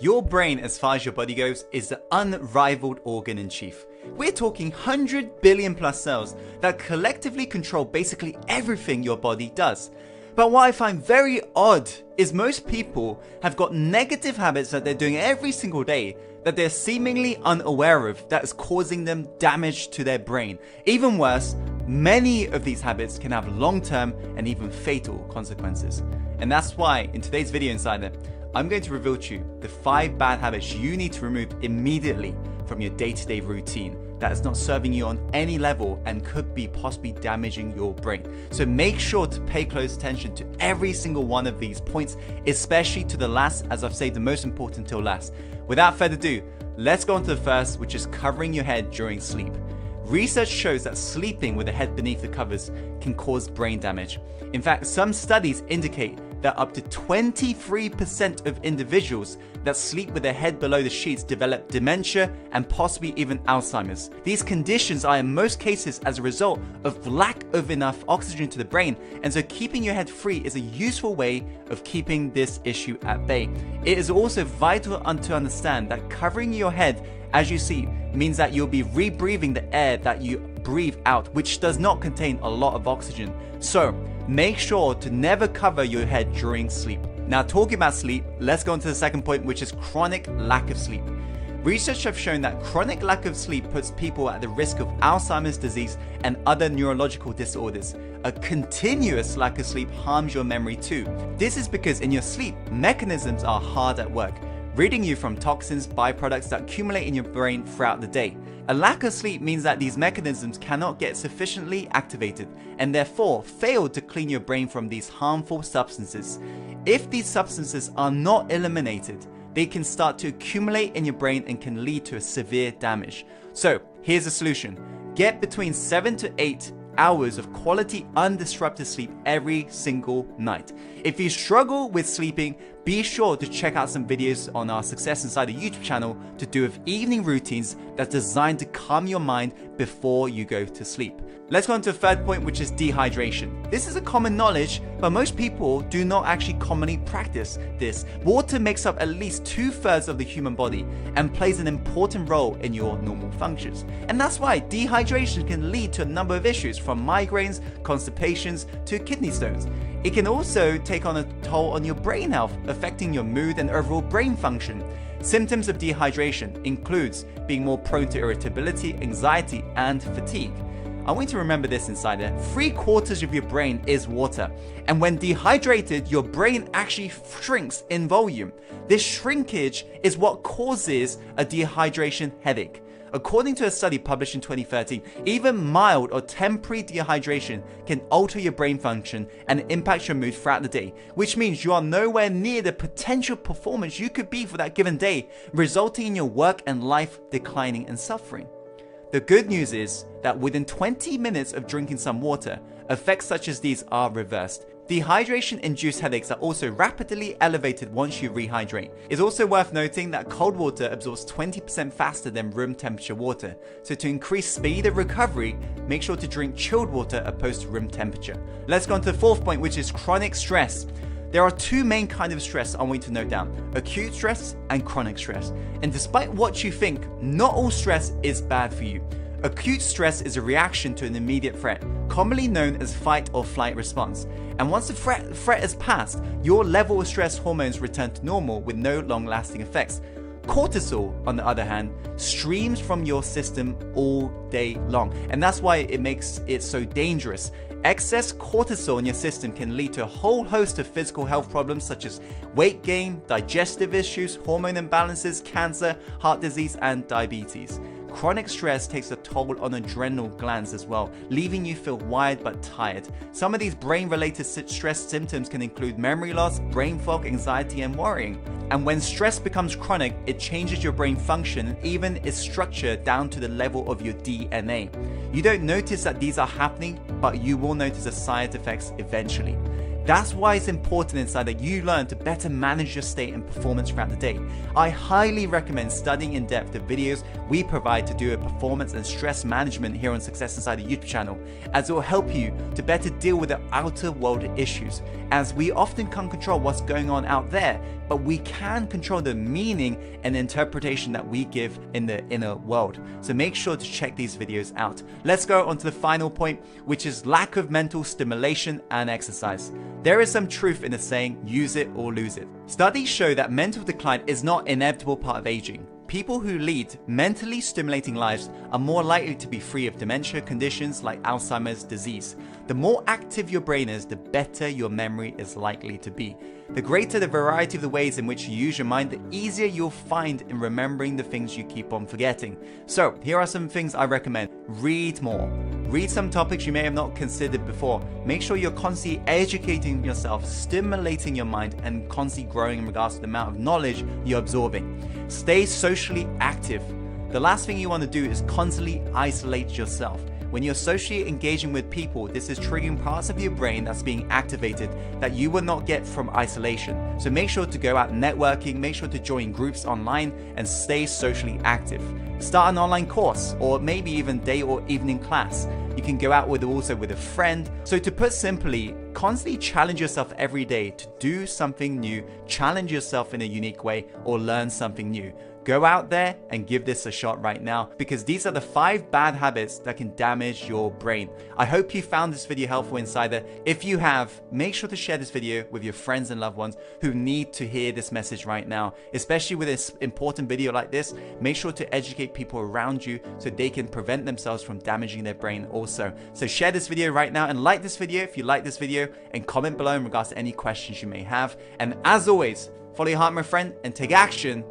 Your brain, as far as your body goes, is the unrivaled organ in chief. We're talking 100 billion plus cells that collectively control basically everything your body does. But what I find very odd is most people have got negative habits that they're doing every single day that they're seemingly unaware of that is causing them damage to their brain. Even worse, many of these habits can have long-term and even fatal consequences. And that's why in today's video Insider, I'm going to reveal to you the 5 bad habits you need to remove immediately from your day-to-day routine that is not serving you on any level and could be possibly damaging your brain. So make sure to pay close attention to every single one of these points, especially to the last, as I've saved the most important till last. Without further ado, let's go on to the first, which is covering your head during sleep. Research shows that sleeping with the head beneath the covers can cause brain damage. In fact, some studies indicate that up to 23% of individuals that sleep with their head below the sheets develop dementia and possibly even Alzheimer's. These conditions are in most cases as a result of lack of enough oxygen to the brain, and so keeping your head free is a useful way of keeping this issue at bay. It is also vital to understand that covering your head, as you see, means that you'll be rebreathing the air that you breathe out, which does not contain a lot of oxygen. So make sure to never cover your head during sleep. Now, talking about sleep, let's go on to the second point, which is chronic lack of sleep. Research have shown that chronic lack of sleep puts people at the risk of Alzheimer's disease and other neurological disorders. A continuous lack of sleep harms your memory too. This is because in your sleep, mechanisms are hard at work, ridding you from toxins, byproducts that accumulate in your brain throughout the day. A lack of sleep means that these mechanisms cannot get sufficiently activated and therefore fail to clean your brain from these harmful substances. If these substances are not eliminated, they can start to accumulate in your brain and can lead to a severe damage. So here's the solution. Get between 7 to 8 hours of quality undisrupted sleep every single night. If you struggle with sleeping, be sure to check out some videos on our Success Insider YouTube channel to do with evening routines that's designed to calm your mind before you go to sleep. Let's go on to the third point, which is dehydration. This is a common knowledge, but most people do not actually commonly practice this. Water makes up at least 2/3 of the human body and plays an important role in your normal functions. And that's why dehydration can lead to a number of issues, from migraines, constipations, to kidney stones. It can also take on a toll on your brain health, affecting your mood and overall brain function. Symptoms of dehydration includes being more prone to irritability, anxiety, and fatigue. I want you to remember this, Insider. 3/4 of your brain is water, and when dehydrated, your brain actually shrinks in volume. This shrinkage is what causes a dehydration headache. According to a study published in 2013, even mild or temporary dehydration can alter your brain function and impact your mood throughout the day, which means you are nowhere near the potential performance you could be for that given day, resulting in your work and life declining and suffering. The good news is that within 20 minutes of drinking some water, effects such as these are reversed. Dehydration-induced headaches are also rapidly elevated once you rehydrate. It's also worth noting that cold water absorbs 20% faster than room temperature water, so to increase speed of recovery, make sure to drink chilled water opposed to room temperature. Let's go on to the fourth point, which is chronic stress. There are 2 main kinds of stress I want you to note down: acute stress and chronic stress. And despite what you think, not all stress is bad for you. Acute stress is a reaction to an immediate threat, commonly known as fight or flight response. And once the threat is passed, your level of stress hormones return to normal with no long-lasting effects. Cortisol, on the other hand, streams from your system all day long, and that's why it makes it so dangerous. Excess cortisol in your system can lead to a whole host of physical health problems such as weight gain, digestive issues, hormone imbalances, cancer, heart disease, and diabetes. Chronic stress takes a toll on adrenal glands as well, leaving you feel wired but tired. Some of these brain-related stress symptoms can include memory loss, brain fog, anxiety, and worrying. And when stress becomes chronic, it changes your brain function and even its structure down to the level of your DNA. You don't notice that these are happening, but you will notice the side effects eventually. That's why it's important inside that you learn to better manage your state and performance throughout the day. I highly recommend studying in depth the videos we provide to do a performance and stress management here on Success Insider YouTube channel, as it will help you to better deal with the outer world issues, as we often can't control what's going on out there, but we can control the meaning and interpretation that we give in the inner world. So make sure to check these videos out. Let's go on to the final point, which is lack of mental stimulation and exercise. There is some truth in the saying, use it or lose it. Studies show that mental decline is not an inevitable part of aging. People who lead mentally stimulating lives are more likely to be free of dementia conditions like Alzheimer's disease. The more active your brain is, the better your memory is likely to be. The greater the variety of the ways in which you use your mind, the easier you'll find in remembering the things you keep on forgetting. So here are some things I recommend. Read more. Read some topics you may have not considered before. Make sure you're constantly educating yourself, stimulating your mind, and constantly growing in regards to the amount of knowledge you're absorbing. Stay socially active. The last thing you want to do is constantly isolate yourself. When you're socially engaging with people, this is triggering parts of your brain that's being activated that you will not get from isolation. So make sure to go out networking, make sure to join groups online, and stay socially active. Start an online course, or maybe even day or evening class. You can go out with a friend. So to put simply, constantly challenge yourself every day to do something new, challenge yourself in a unique way, or learn something new. Go out there and give this a shot right now, because these are the 5 bad habits that can damage your brain. I hope you found this video helpful, Insider. If you have, make sure to share this video with your friends and loved ones who need to hear this message right now. Especially with this important video like this, make sure to educate people around you so they can prevent themselves from damaging their brain also. So share this video right now and like this video if you like this video, and comment below in regards to any questions you may have. And as always, follow your heart, my friend, and take action